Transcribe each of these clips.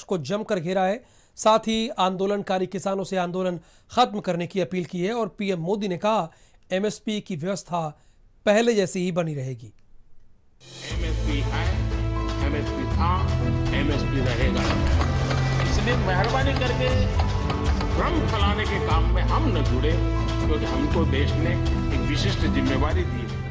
को जमकर घेरा है। साथ ही आंदोलनकारी किसानों से आंदोलन खत्म करने की अपील की है और पीएम मोदी ने कहा एमएसपी की व्यवस्था पहले जैसी ही बनी रहेगी। एमएसपी है, एमएसपी था, एमएसपी रहेगा। इसलिए मेहरबानी करके भ्रम फैलाने के काम में हम न जुड़े, क्योंकि हमको देश ने एक विशिष्ट जिम्मेवारी दी है।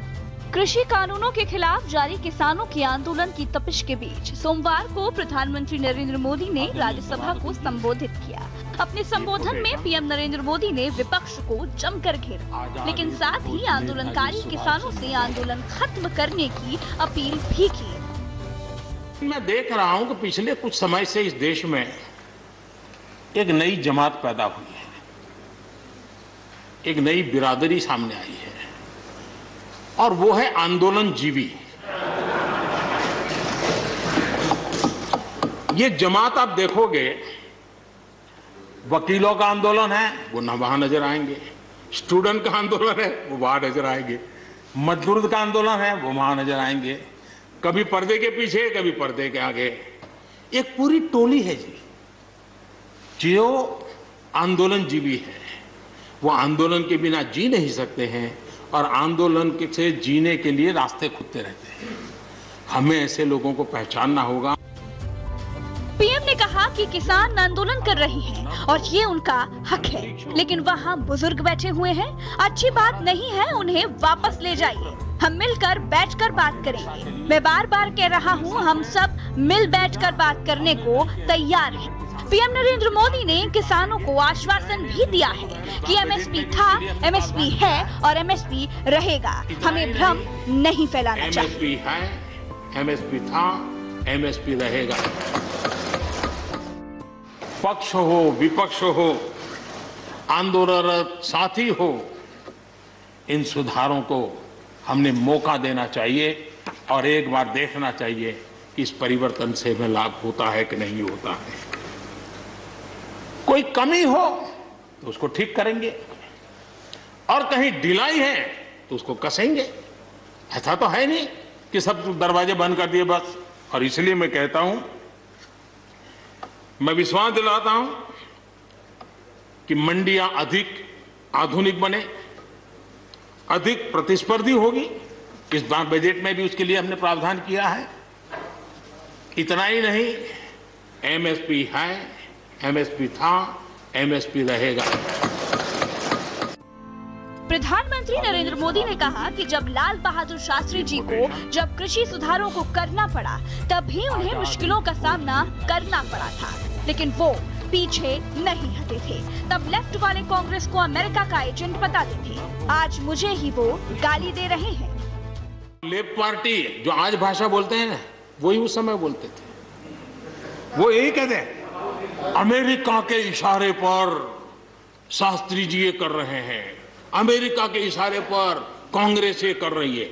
कृषि कानूनों के खिलाफ जारी किसानों के आंदोलन की तपिश के बीच सोमवार को प्रधानमंत्री नरेंद्र मोदी ने राज्यसभा को संबोधित किया। अपने संबोधन में पीएम नरेंद्र मोदी ने विपक्ष को जमकर घेरा, लेकिन साथ ही आंदोलनकारी किसानों से आंदोलन खत्म करने की अपील भी की। मैं देख रहा हूं कि पिछले कुछ समय से इस देश में एक नई जमात पैदा हुई है, एक नई बिरादरी सामने आई है, और वो है आंदोलनजीवी। ये जमात आप देखोगे, वकीलों का आंदोलन है वो न वहां नजर आएंगे, स्टूडेंट का आंदोलन है वो वहां नजर आएंगे, मजदूर का आंदोलन है वो वहां नजर आएंगे, कभी पर्दे के पीछे कभी पर्दे के आगे। एक पूरी टोली है जी जो आंदोलनजीवी है। वो आंदोलन के बिना जी नहीं सकते हैं और आंदोलन से जीने के लिए रास्ते खुदते रहते हैं। हमें ऐसे लोगों को पहचानना होगा। पीएम ने कहा कि किसान आंदोलन कर रहे हैं और ये उनका हक है, लेकिन वहाँ बुजुर्ग बैठे हुए हैं। अच्छी बात नहीं है, उन्हें वापस ले जाइए। हम मिलकर बैठकर बात करेंगे। मैं बार बार कह रहा हूँ, हम सब मिल बैठकर बात करने को तैयार हैं। पीएम नरेंद्र मोदी ने किसानों को आश्वासन भी दिया है कि एमएसपी था, एमएसपी है और एमएसपी रहेगा। हमें भ्रम नहीं फैलाना चाहिए। एमएसपी है, एमएसपी था, एमएसपी रहेगा। पक्ष हो, विपक्ष हो, आंदोलनरत साथी हो, इन सुधारों को हमने मौका देना चाहिए और एक बार देखना चाहिए कि इस परिवर्तन से हमें लाभ होता है कि नहीं होता है। कोई कमी हो तो उसको ठीक करेंगे और कहीं ढिलाई है तो उसको कसेंगे। ऐसा तो है नहीं कि सब दरवाजे बंद कर दिए बस। और इसलिए मैं कहता हूं, मैं विश्वास दिलाता हूं कि मंडियां अधिक आधुनिक बने, अधिक प्रतिस्पर्धी होगी। इस बार बजट में भी उसके लिए हमने प्रावधान किया है। इतना ही नहीं, एमएसपी है, एमएसपी था, एमएसपी रहेगा। प्रधानमंत्री नरेंद्र मोदी ने कहा कि जब लाल बहादुर शास्त्री जी को जब कृषि सुधारों को करना पड़ा, तब भी उन्हें मुश्किलों का सामना करना पड़ा था, लेकिन वो पीछे नहीं हटे थे। तब लेफ्ट वाले कांग्रेस को अमेरिका का एजेंट बताते थे। आज मुझे ही वो गाली दे रहे हैं। लेफ्ट पार्टी जो आज भाषा बोलते हैं ना, वही उस समय बोलते थे। वो यही कहते हैं, अमेरिका के इशारे पर शास्त्री जी ये कर रहे हैं, अमेरिका के इशारे पर कांग्रेस ये कर रही है।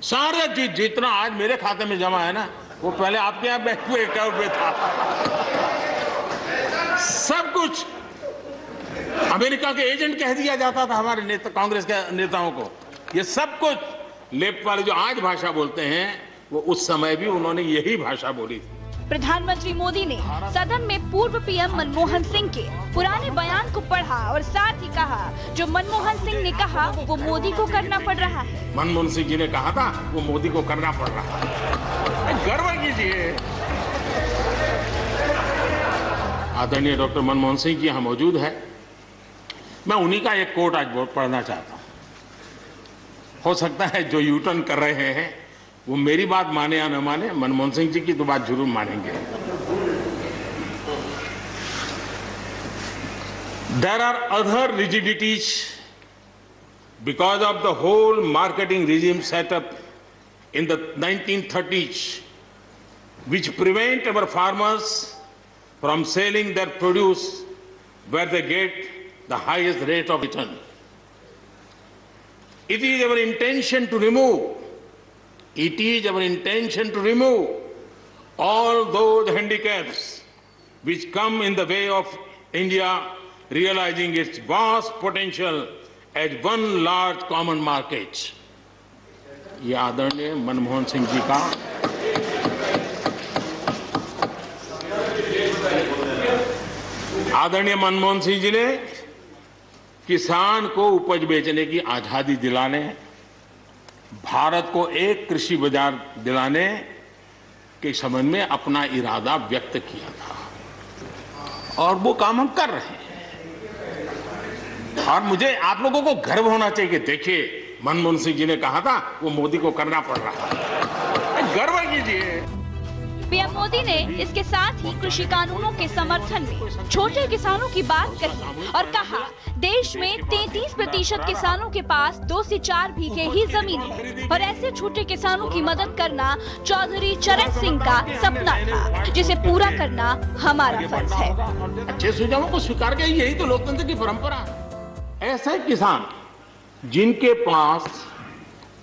सारे जितना आज मेरे खाते में जमा है ना, वो पहले आपके यहाँ बैंक में अकाउंट में था। सब कुछ अमेरिका के एजेंट कह दिया जाता था हमारे नेता, कांग्रेस के नेताओं को। ये सब कुछ लेफ्ट वाले जो आज भाषा बोलते हैं, वो उस समय भी उन्होंने यही भाषा बोली थी। प्रधानमंत्री मोदी ने सदन में पूर्व पीएम मनमोहन सिंह के पुराने बयान को पढ़ा और साथ ही कहा, जो मनमोहन सिंह ने कहा वो मोदी को करना पड़ रहा है। मनमोहन सिंह जी ने कहा था वो मोदी को करना पड़ रहा है। गर्व कीजिए। आदरणीय डॉक्टर मनमोहन सिंह जी यहाँ मौजूद है। मैं उन्हीं का एक कोट आज पढ़ना चाहता हूँ। हो सकता है जो यू टर्न कर रहे हैं वो मेरी बात माने या न माने, मनमोहन सिंह जी की तो बात जरूर मानेंगे। There are other rigidities because of the whole marketing regime set up in the 1930s, which prevent our farmers from selling their produce where they get the highest rate of return. It is our intention to remove all those handicaps which come in the way of India realizing its vast potential as one large common market. ये आदरणीय मनमोहन सिंह जी का आदरणीय मनमोहन सिंह जी ने किसान को उपज बेचने की आजादी दिलाने, भारत को एक कृषि बाजार दिलाने के संबंध में अपना इरादा व्यक्त किया था और वो काम हम कर रहे हैं। और मुझे आप लोगों को गर्व होना चाहिए कि देखिए मनमोहन सिंह जी ने कहा था वो मोदी को करना पड़ रहा है, गर्व कीजिए। पीएम मोदी ने इसके साथ ही कृषि कानूनों के समर्थन में छोटे किसानों की बात कही और कहा देश में 33% किसानों के पास 2 से 4 बीघे ही जमीन है और ऐसे छोटे किसानों की मदद करना चौधरी चरण सिंह का सपना था, जिसे पूरा करना हमारा फर्ज है। अच्छे सुझावों को स्वीकार किया, यही तो लोकतंत्र की परंपरा है। ऐसे किसान जिनके पास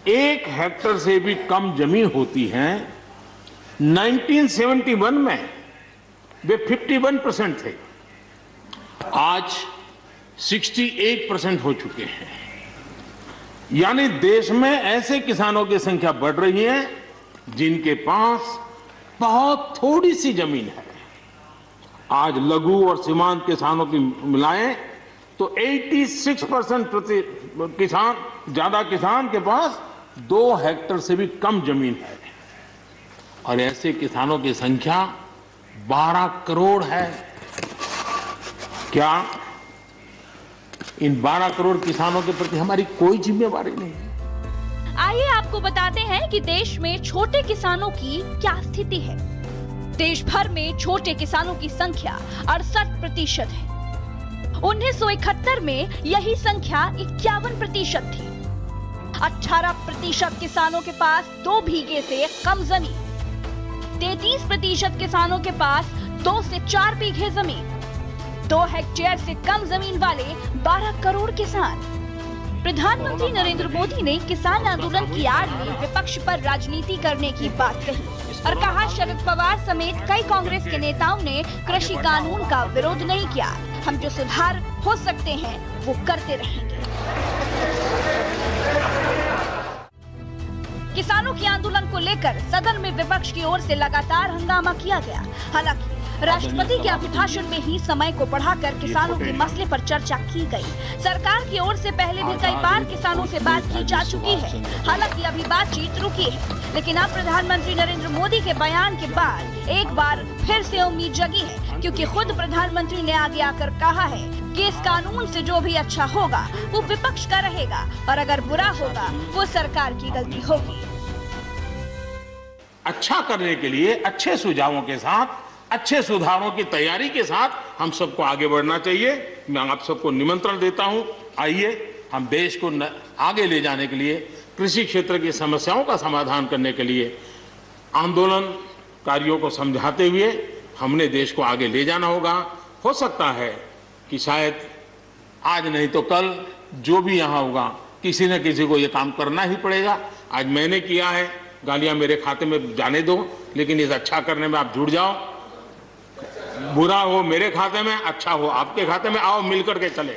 1 हेक्टेयर से भी कम जमीन होती है, 1971 में वे 51% थे, आज 68% हो चुके हैं। यानी देश में ऐसे किसानों की संख्या बढ़ रही है जिनके पास बहुत थोड़ी सी जमीन है। आज लघु और सीमांत किसानों की मिलाएं तो 86% ज्यादा किसान के पास 2 हेक्टेयर से भी कम जमीन है और ऐसे किसानों की संख्या 12 करोड़ है। क्या इन 12 करोड़ किसानों के प्रति हमारी कोई जिम्मेवारी नहीं है? आइए आपको बताते हैं कि देश में छोटे किसानों की क्या स्थिति है। देश भर में छोटे किसानों की संख्या 68% है। 1971 में यही संख्या 51% थी। 18% किसानों के पास 2 बीघे से कम जमीन, 33% किसानों के पास 2 से 4 बीघे जमीन, 2 हेक्टेयर से कम जमीन वाले 12 करोड़ किसान। प्रधानमंत्री नरेंद्र मोदी ने किसान आंदोलन की आड़ में विपक्ष पर राजनीति करने की बात कही और कहा शरद पवार समेत कई कांग्रेस के नेताओं ने कृषि कानून का विरोध नहीं किया। हम जो सुधार हो सकते हैं वो करते रहेंगे। किसानों के आंदोलन को लेकर सदन में विपक्ष की ओर से लगातार हंगामा किया गया। हालांकि राष्ट्रपति के अभिभाषण में ही समय को बढ़ाकर किसानों के मसले पर चर्चा की गई। सरकार की ओर से पहले भी कई बार किसानों से बात की जा चुकी है। हालांकि अभी बातचीत रुकी है, लेकिन अब प्रधानमंत्री नरेंद्र मोदी के बयान के बाद एक बार फिर से उम्मीद जगी है, क्योंकि खुद प्रधानमंत्री ने आगे आकर कहा है कि इस कानून से जो भी अच्छा होगा वो विपक्ष का रहेगा और अगर बुरा होगा वो सरकार की गलती होगी। अच्छा करने के लिए अच्छे सुझावों के साथ, अच्छे सुधारों की तैयारी के साथ हम सबको आगे बढ़ना चाहिए। मैं आप सबको निमंत्रण देता हूं, आइए हम देश को आगे ले जाने के लिए, कृषि क्षेत्र की समस्याओं का समाधान करने के लिए आंदोलनकारियों को समझाते हुए हमने देश को आगे ले जाना होगा। हो सकता है कि शायद आज नहीं तो कल जो भी यहाँ होगा किसी न किसी को ये काम करना ही पड़ेगा। आज मैंने किया है, गालियां मेरे खाते में जाने दो, लेकिन इस अच्छा करने में आप जुड़ जाओ। बुरा हो मेरे खाते में, अच्छा हो आपके खाते में, आओ मिलकर के चले।